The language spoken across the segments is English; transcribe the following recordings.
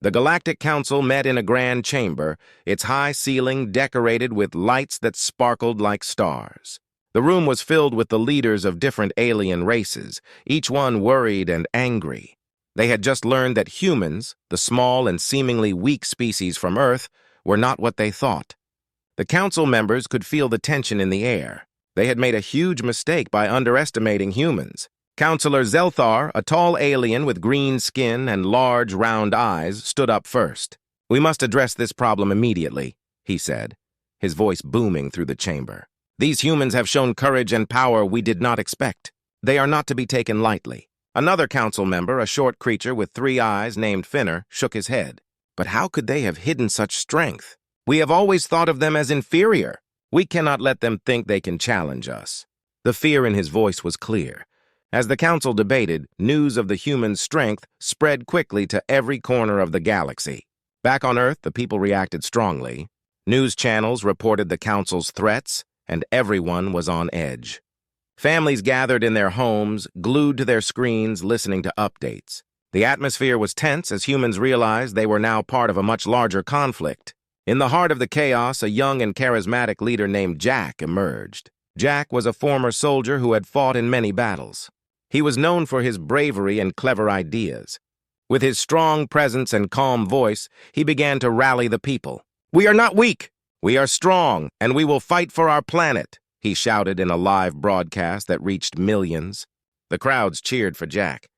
The Galactic Council met in a grand chamber, its high ceiling decorated with lights that sparkled like stars. The room was filled with the leaders of different alien races, each one worried and angry. They had just learned that humans, the small and seemingly weak species from Earth, were not what they thought. The council members could feel the tension in the air. They had made a huge mistake by underestimating humans. Counselor Zelthar, a tall alien with green skin and large, round eyes, stood up first. "We must address this problem immediately," he said, his voice booming through the chamber. "These humans have shown courage and power we did not expect. They are not to be taken lightly." Another council member, a short creature with 3 eyes named Finner, shook his head. "But how could they have hidden such strength? We have always thought of them as inferior. We cannot let them think they can challenge us." The fear in his voice was clear. As the council debated, news of the human strength spread quickly to every corner of the galaxy. Back on Earth, the people reacted strongly. News channels reported the council's threats, and everyone was on edge. Families gathered in their homes, glued to their screens, listening to updates. The atmosphere was tense as humans realized they were now part of a much larger conflict. In the heart of the chaos, a young and charismatic leader named Jack emerged. Jack was a former soldier who had fought in many battles. He was known for his bravery and clever ideas. With his strong presence and calm voice, he began to rally the people. "We are not weak. We are strong, and we will fight for our planet," he shouted in a live broadcast that reached millions. The crowds cheered for Jack.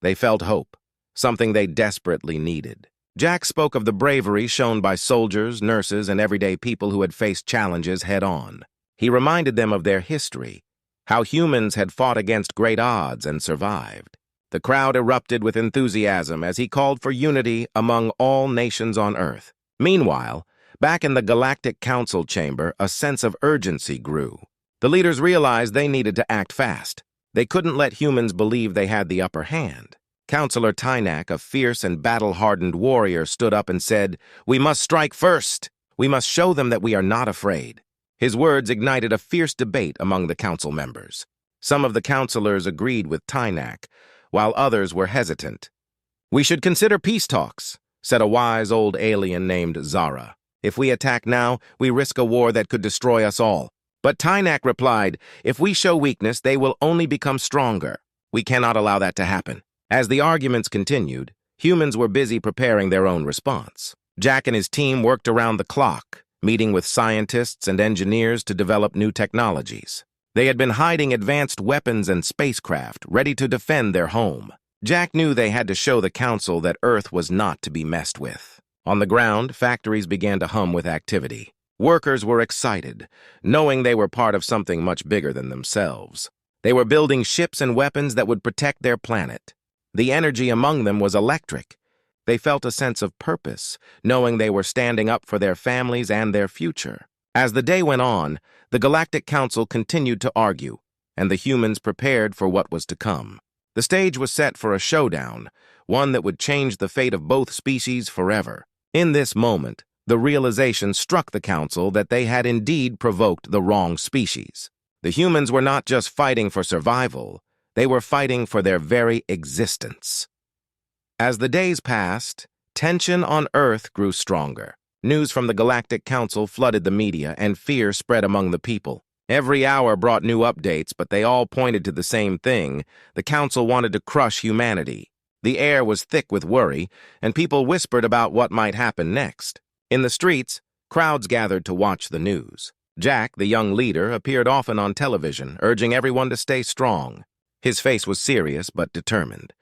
They felt hope, something they desperately needed. Jack spoke of the bravery shown by soldiers, nurses, and everyday people who had faced challenges head-on. He reminded them of their history, how humans had fought against great odds and survived. The crowd erupted with enthusiasm as he called for unity among all nations on Earth. Meanwhile, back in the Galactic Council chamber, a sense of urgency grew. The leaders realized they needed to act fast. They couldn't let humans believe they had the upper hand. Counselor Tynak, a fierce and battle-hardened warrior, stood up and said, "We must strike first. We must show them that we are not afraid." His words ignited a fierce debate among the council members. Some of the counselors agreed with Tynak, while others were hesitant. "We should consider peace talks," said a wise old alien named Zara. "If we attack now, we risk a war that could destroy us all." But Tynak replied, "If we show weakness, they will only become stronger. We cannot allow that to happen." As the arguments continued, humans were busy preparing their own response. Jack and his team worked around the clock, meeting with scientists and engineers to develop new technologies. They had been hiding advanced weapons and spacecraft, ready to defend their home. Jack knew they had to show the Council that Earth was not to be messed with. On the ground, factories began to hum with activity. Workers were excited, knowing they were part of something much bigger than themselves. They were building ships and weapons that would protect their planet. The energy among them was electric. They felt a sense of purpose, knowing they were standing up for their families and their future. As the day went on, the Galactic Council continued to argue, and the humans prepared for what was to come. The stage was set for a showdown, one that would change the fate of both species forever. In this moment, the realization struck the Council that they had indeed provoked the wrong species. The humans were not just fighting for survival, they were fighting for their very existence. As the days passed, tension on Earth grew stronger. News from the Galactic Council flooded the media, and fear spread among the people. Every hour brought new updates, but they all pointed to the same thing. The Council wanted to crush humanity. The air was thick with worry, and people whispered about what might happen next. In the streets, crowds gathered to watch the news. Jack, the young leader, appeared often on television, urging everyone to stay strong. His face was serious but determined.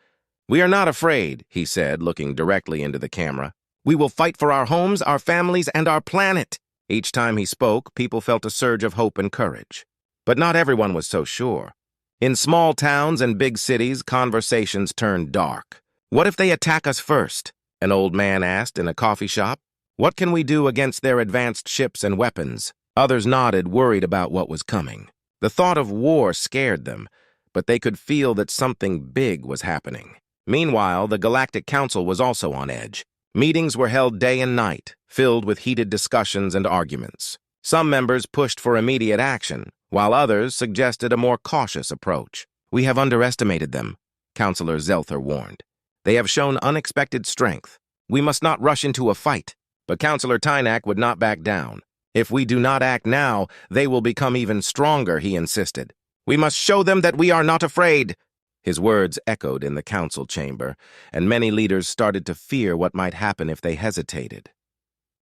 "We are not afraid," he said, looking directly into the camera. "We will fight for our homes, our families, and our planet." Each time he spoke, people felt a surge of hope and courage. But not everyone was so sure. In small towns and big cities, conversations turned dark. "What if they attack us first?" an old man asked in a coffee shop. "What can we do against their advanced ships and weapons?" Others nodded, worried about what was coming. The thought of war scared them, but they could feel that something big was happening. Meanwhile, the Galactic Council was also on edge. Meetings were held day and night, filled with heated discussions and arguments. Some members pushed for immediate action, while others suggested a more cautious approach. "We have underestimated them," Counselor Zelthar warned. "They have shown unexpected strength. We must not rush into a fight. But Counselor Tynak would not back down. If we do not act now, they will become even stronger, he insisted. We must show them that we are not afraid. His words echoed in the council chamber, and many leaders started to fear what might happen if they hesitated.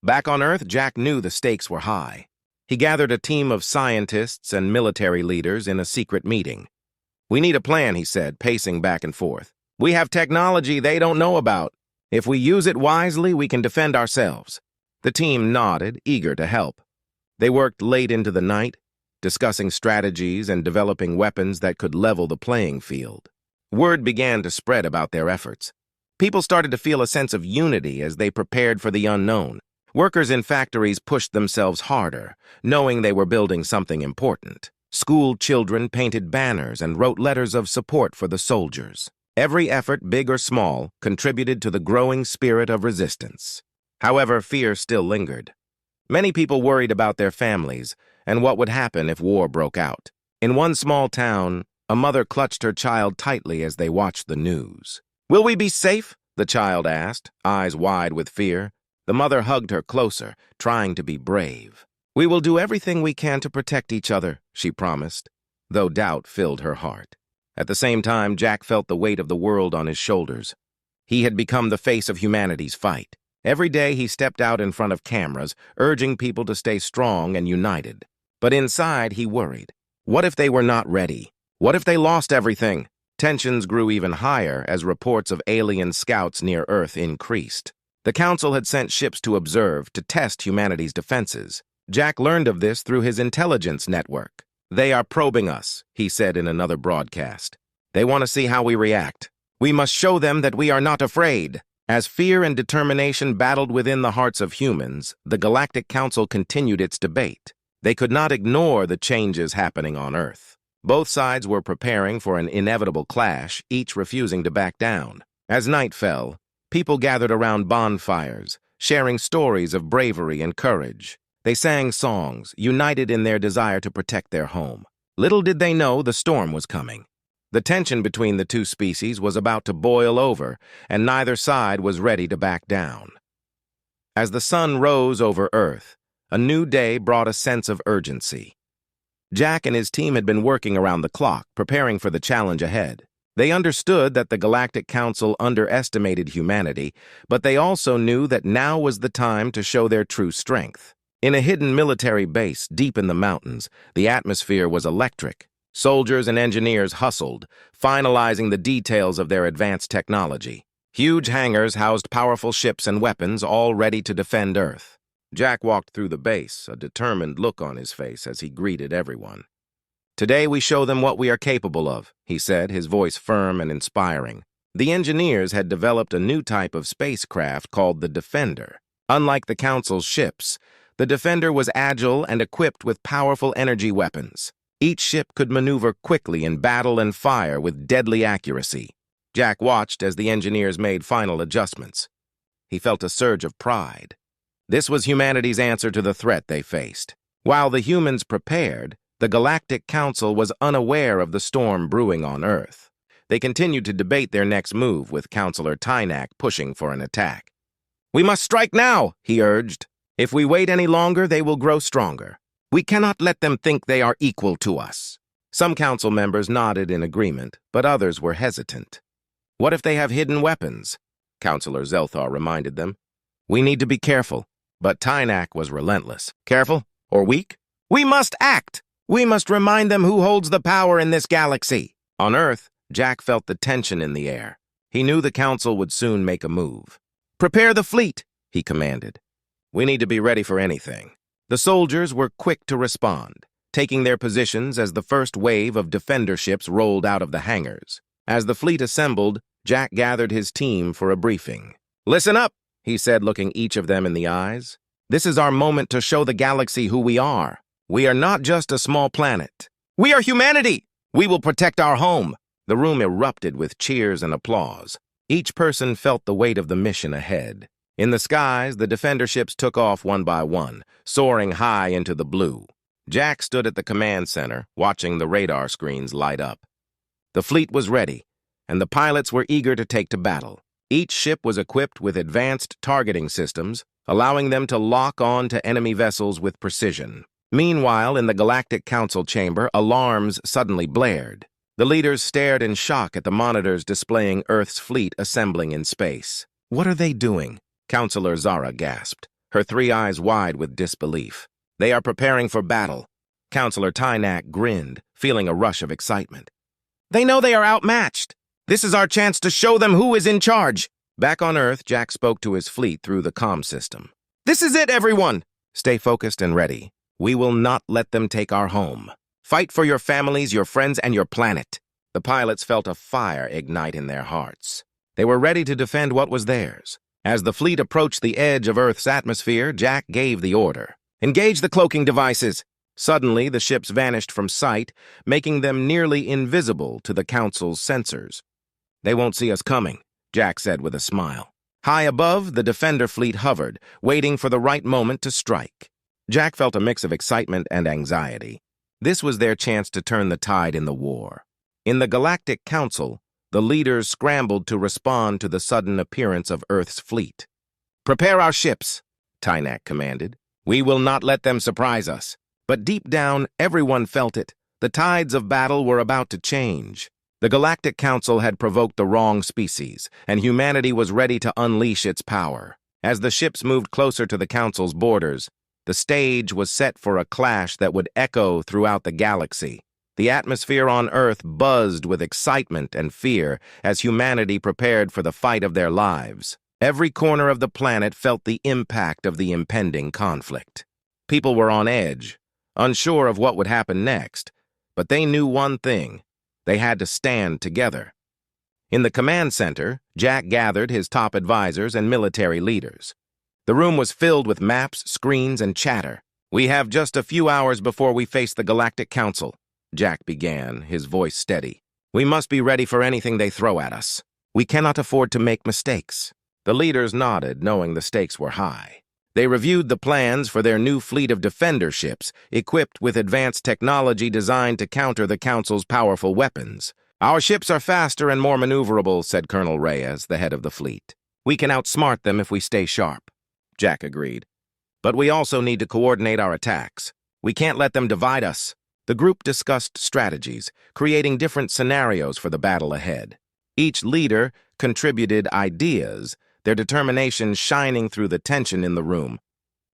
Back on Earth, Jack knew the stakes were high. He gathered a team of scientists and military leaders in a secret meeting. We need a plan, he said, pacing back and forth. We have technology they don't know about. If we use it wisely, we can defend ourselves. The team nodded, eager to help. They worked late into the night, discussing strategies and developing weapons that could level the playing field. Word began to spread about their efforts. People started to feel a sense of unity as they prepared for the unknown. Workers in factories pushed themselves harder, knowing they were building something important. School children painted banners and wrote letters of support for the soldiers. Every effort, big or small, contributed to the growing spirit of resistance. However, fear still lingered. Many people worried about their families and what would happen if war broke out. In one small town, a mother clutched her child tightly as they watched the news. "Will we be safe?" the child asked, eyes wide with fear. The mother hugged her closer, trying to be brave. "We will do everything we can to protect each other," she promised, though doubt filled her heart. At the same time, Jack felt the weight of the world on his shoulders. He had become the face of humanity's fight. Every day he stepped out in front of cameras, urging people to stay strong and united. But inside, he worried. What if they were not ready? What if they lost everything? Tensions grew even higher as reports of alien scouts near Earth increased. The Council had sent ships to observe, to test humanity's defenses. Jack learned of this through his intelligence network. "They are probing us," he said in another broadcast. "They want to see how we react. We must show them that we are not afraid." As fear and determination battled within the hearts of humans, the Galactic Council continued its debate. They could not ignore the changes happening on Earth. Both sides were preparing for an inevitable clash, each refusing to back down. As night fell, people gathered around bonfires, sharing stories of bravery and courage. They sang songs, united in their desire to protect their home. Little did they know the storm was coming. The tension between the two species was about to boil over, and neither side was ready to back down. As the sun rose over Earth, a new day brought a sense of urgency. Jack and his team had been working around the clock, preparing for the challenge ahead. They understood that the Galactic Council underestimated humanity, but they also knew that now was the time to show their true strength. In a hidden military base deep in the mountains, the atmosphere was electric. Soldiers and engineers hustled, finalizing the details of their advanced technology. Huge hangars housed powerful ships and weapons, all ready to defend Earth. Jack walked through the base, a determined look on his face as he greeted everyone. "Today we show them what we are capable of," he said, his voice firm and inspiring. The engineers had developed a new type of spacecraft called the Defender. Unlike the Council's ships, the Defender was agile and equipped with powerful energy weapons. Each ship could maneuver quickly in battle and fire with deadly accuracy. Jack watched as the engineers made final adjustments. He felt a surge of pride. This was humanity's answer to the threat they faced. While the humans prepared, the Galactic Council was unaware of the storm brewing on Earth. They continued to debate their next move, with Counselor Tynak pushing for an attack. "We must strike now," he urged. "If we wait any longer, they will grow stronger. We cannot let them think they are equal to us." Some council members nodded in agreement, but others were hesitant. "What if they have hidden weapons?" Counselor Zelthar reminded them. "We need to be careful." But Tynak was relentless. "Careful? Or weak? We must act! We must remind them who holds the power in this galaxy." On Earth, Jack felt the tension in the air. He knew the council would soon make a move. "Prepare the fleet," he commanded. "We need to be ready for anything." The soldiers were quick to respond, taking their positions as the first wave of defender ships rolled out of the hangars. As the fleet assembled, Jack gathered his team for a briefing. "Listen up," he said, looking each of them in the eyes. "This is our moment to show the galaxy who we are. We are not just a small planet. We are humanity! We will protect our home." The room erupted with cheers and applause. Each person felt the weight of the mission ahead. In the skies, the defender ships took off one by one, soaring high into the blue. Jack stood at the command center, watching the radar screens light up. The fleet was ready, and the pilots were eager to take to battle. Each ship was equipped with advanced targeting systems, allowing them to lock on to enemy vessels with precision. Meanwhile, in the Galactic Council chamber, alarms suddenly blared. The leaders stared in shock at the monitors displaying Earth's fleet assembling in space. "What are they doing?" Counselor Zara gasped, her three eyes wide with disbelief. "They are preparing for battle." Counselor Tynak grinned, feeling a rush of excitement. "They know they are outmatched. This is our chance to show them who is in charge." Back on Earth, Jack spoke to his fleet through the comm system. "This is it, everyone! Stay focused and ready. We will not let them take our home. Fight for your families, your friends, and your planet." The pilots felt a fire ignite in their hearts. They were ready to defend what was theirs. As the fleet approached the edge of Earth's atmosphere, Jack gave the order. "Engage the cloaking devices." Suddenly, the ships vanished from sight, making them nearly invisible to the Council's sensors. "They won't see us coming," Jack said with a smile. High above, the Defender fleet hovered, waiting for the right moment to strike. Jack felt a mix of excitement and anxiety. This was their chance to turn the tide in the war. In the Galactic Council, the leaders scrambled to respond to the sudden appearance of Earth's fleet. "Prepare our ships," Tynak commanded. "We will not let them surprise us." But deep down, everyone felt it. The tides of battle were about to change. The Galactic Council had provoked the wrong species, and humanity was ready to unleash its power. As the ships moved closer to the Council's borders, the stage was set for a clash that would echo throughout the galaxy. The atmosphere on Earth buzzed with excitement and fear as humanity prepared for the fight of their lives. Every corner of the planet felt the impact of the impending conflict. People were on edge, unsure of what would happen next, but they knew one thing: they had to stand together. In the command center, Jack gathered his top advisors and military leaders. The room was filled with maps, screens, and chatter. "We have just a few hours before we face the Galactic Council," Jack began, his voice steady. "We must be ready for anything they throw at us. We cannot afford to make mistakes." The leaders nodded, knowing the stakes were high. They reviewed the plans for their new fleet of Defender ships, equipped with advanced technology designed to counter the Council's powerful weapons. "Our ships are faster and more maneuverable," said Colonel Reyes, the head of the fleet. "We can outsmart them if we stay sharp." Jack agreed. "But we also need to coordinate our attacks. We can't let them divide us." The group discussed strategies, creating different scenarios for the battle ahead. Each leader contributed ideas, their determination shining through the tension in the room.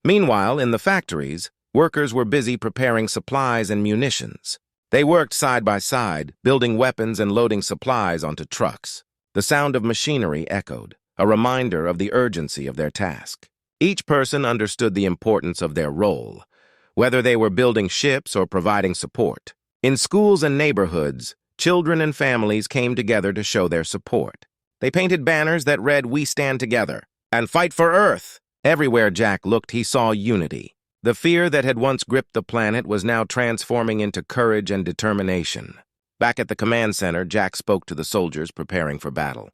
Meanwhile, in the factories, workers were busy preparing supplies and munitions. They worked side by side, building weapons and loading supplies onto trucks. The sound of machinery echoed, a reminder of the urgency of their task. Each person understood the importance of their role, whether they were building ships or providing support. In schools and neighborhoods, children and families came together to show their support. They painted banners that read, "We stand together," and "Fight for Earth." Everywhere Jack looked, he saw unity. The fear that had once gripped the planet was now transforming into courage and determination. Back at the command center, Jack spoke to the soldiers preparing for battle.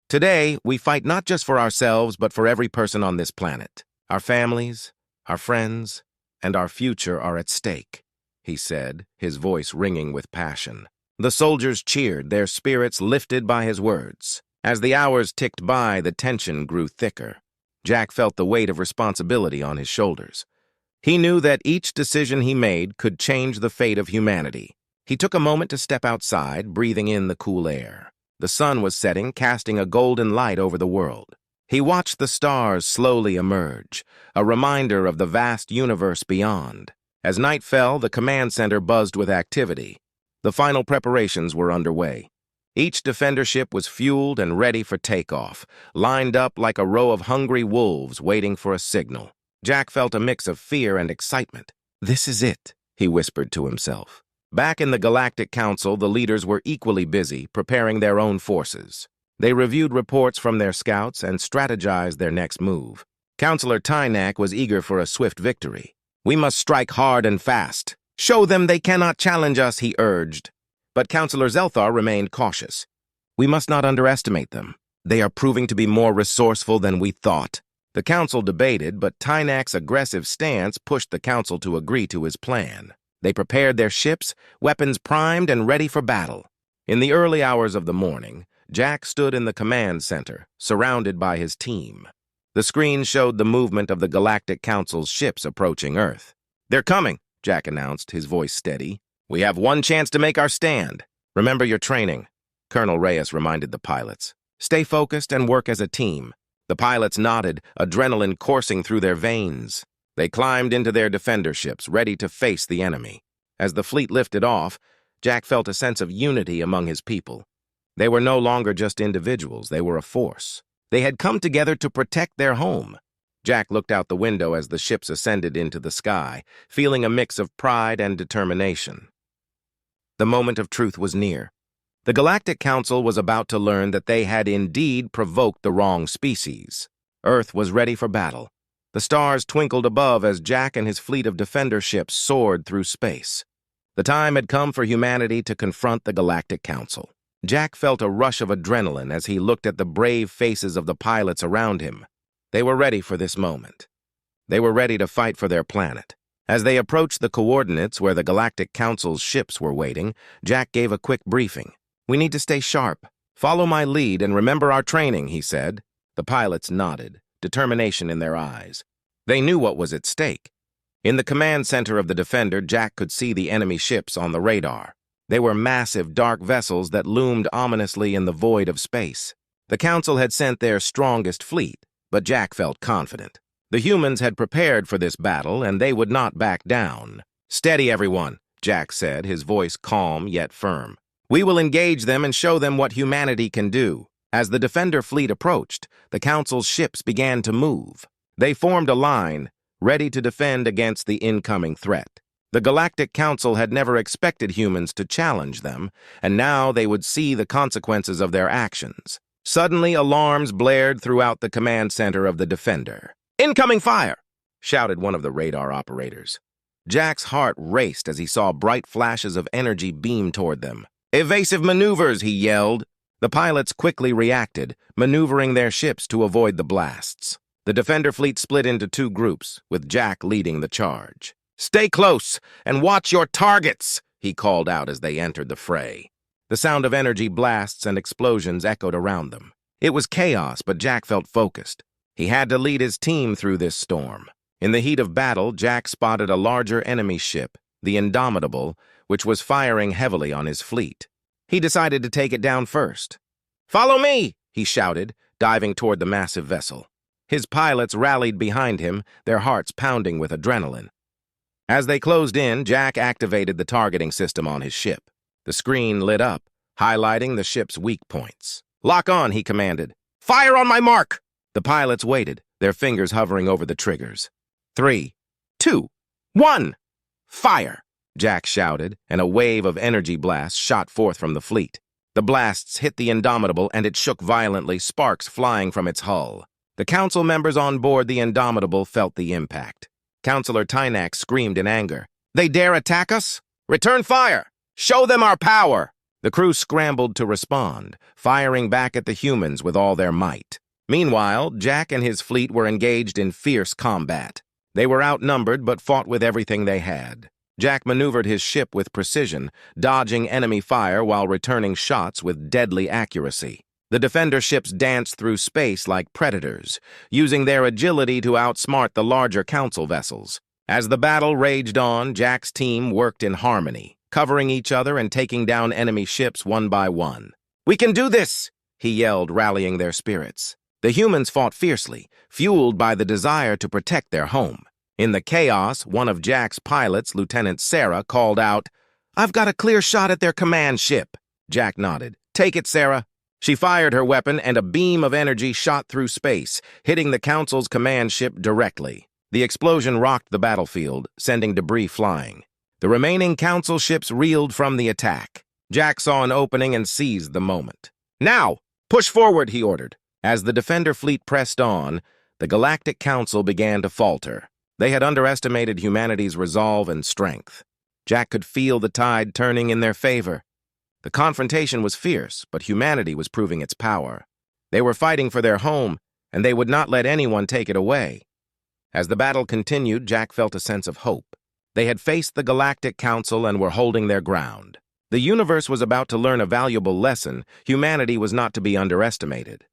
"Today, we fight not just for ourselves, but for every person on this planet. Our families, our friends, and our future are at stake," he said, his voice ringing with passion. The soldiers cheered, their spirits lifted by his words. As the hours ticked by, the tension grew thicker. Jack felt the weight of responsibility on his shoulders. He knew that each decision he made could change the fate of humanity. He took a moment to step outside, breathing in the cool air. The sun was setting, casting a golden light over the world. He watched the stars slowly emerge, a reminder of the vast universe beyond. As night fell, the command center buzzed with activity. The final preparations were underway. Each Defender ship was fueled and ready for takeoff, lined up like a row of hungry wolves waiting for a signal. Jack felt a mix of fear and excitement. "This is it," he whispered to himself. Back in the Galactic Council, the leaders were equally busy, preparing their own forces. They reviewed reports from their scouts and strategized their next move. Counselor Tynak was eager for a swift victory. "We must strike hard and fast. Show them they cannot challenge us," he urged. But Counselor Zelthar remained cautious. "We must not underestimate them. They are proving to be more resourceful than we thought." The council debated, but Tynak's aggressive stance pushed the council to agree to his plan. They prepared their ships, weapons primed and ready for battle. In the early hours of the morning, Jack stood in the command center, surrounded by his team. The screen showed the movement of the Galactic Council's ships approaching Earth. "They're coming," Jack announced, his voice steady. "We have one chance to make our stand. Remember your training," Colonel Reyes reminded the pilots. "Stay focused and work as a team." The pilots nodded, adrenaline coursing through their veins. They climbed into their defender ships, ready to face the enemy. As the fleet lifted off, Jack felt a sense of unity among his people. They were no longer just individuals, they were a force. They had come together to protect their home. Jack looked out the window as the ships ascended into the sky, feeling a mix of pride and determination. The moment of truth was near. The Galactic Council was about to learn that they had indeed provoked the wrong species. Earth was ready for battle. The stars twinkled above as Jack and his fleet of defender ships soared through space. The time had come for humanity to confront the Galactic Council. Jack felt a rush of adrenaline as he looked at the brave faces of the pilots around him. They were ready for this moment. They were ready to fight for their planet. As they approached the coordinates where the Galactic Council's ships were waiting, Jack gave a quick briefing. "We need to stay sharp. Follow my lead and remember our training," he said. The pilots nodded, determination in their eyes. They knew what was at stake. In the command center of the Defender, Jack could see the enemy ships on the radar. They were massive, dark vessels that loomed ominously in the void of space. The Council had sent their strongest fleet, but Jack felt confident. The humans had prepared for this battle, and they would not back down. "Steady, everyone," Jack said, his voice calm yet firm. "We will engage them and show them what humanity can do." As the Defender fleet approached, the Council's ships began to move. They formed a line, ready to defend against the incoming threat. The Galactic Council had never expected humans to challenge them, and now they would see the consequences of their actions. Suddenly, alarms blared throughout the command center of the Defender. "Incoming fire!" shouted one of the radar operators. Jack's heart raced as he saw bright flashes of energy beam toward them. "Evasive maneuvers!" he yelled. The pilots quickly reacted, maneuvering their ships to avoid the blasts. The Defender fleet split into two groups, with Jack leading the charge. "Stay close and watch your targets!" he called out as they entered the fray. The sound of energy blasts and explosions echoed around them. It was chaos, but Jack felt focused. He had to lead his team through this storm. In the heat of battle, Jack spotted a larger enemy ship, the Indomitable, which was firing heavily on his fleet. He decided to take it down first. "Follow me!" he shouted, diving toward the massive vessel. His pilots rallied behind him, their hearts pounding with adrenaline. As they closed in, Jack activated the targeting system on his ship. The screen lit up, highlighting the ship's weak points. "Lock on," he commanded. "Fire on my mark!" The pilots waited, their fingers hovering over the triggers. 3, 2, 1, fire! Jack shouted, and a wave of energy blasts shot forth from the fleet. The blasts hit the Indomitable, and it shook violently, sparks flying from its hull. The Council members on board the Indomitable felt the impact. Counselor Tynak screamed in anger. "They dare attack us? Return fire! Show them our power!" The crew scrambled to respond, firing back at the humans with all their might. Meanwhile, Jack and his fleet were engaged in fierce combat. They were outnumbered but fought with everything they had. Jack maneuvered his ship with precision, dodging enemy fire while returning shots with deadly accuracy. The Defender ships danced through space like predators, using their agility to outsmart the larger Council vessels. As the battle raged on, Jack's team worked in harmony, covering each other and taking down enemy ships one by one. "We can do this!" he yelled, rallying their spirits. The humans fought fiercely, fueled by the desire to protect their home. In the chaos, one of Jack's pilots, Lieutenant Sarah, called out, "I've got a clear shot at their command ship." Jack nodded. "Take it, Sarah." She fired her weapon, and a beam of energy shot through space, hitting the Council's command ship directly. The explosion rocked the battlefield, sending debris flying. The remaining Council ships reeled from the attack. Jack saw an opening and seized the moment. "Now, push forward," he ordered. As the Defender fleet pressed on, the Galactic Council began to falter. They had underestimated humanity's resolve and strength. Jack could feel the tide turning in their favor. The confrontation was fierce, but humanity was proving its power. They were fighting for their home, and they would not let anyone take it away. As the battle continued, Jack felt a sense of hope. They had faced the Galactic Council and were holding their ground. The universe was about to learn a valuable lesson. Humanity was not to be underestimated.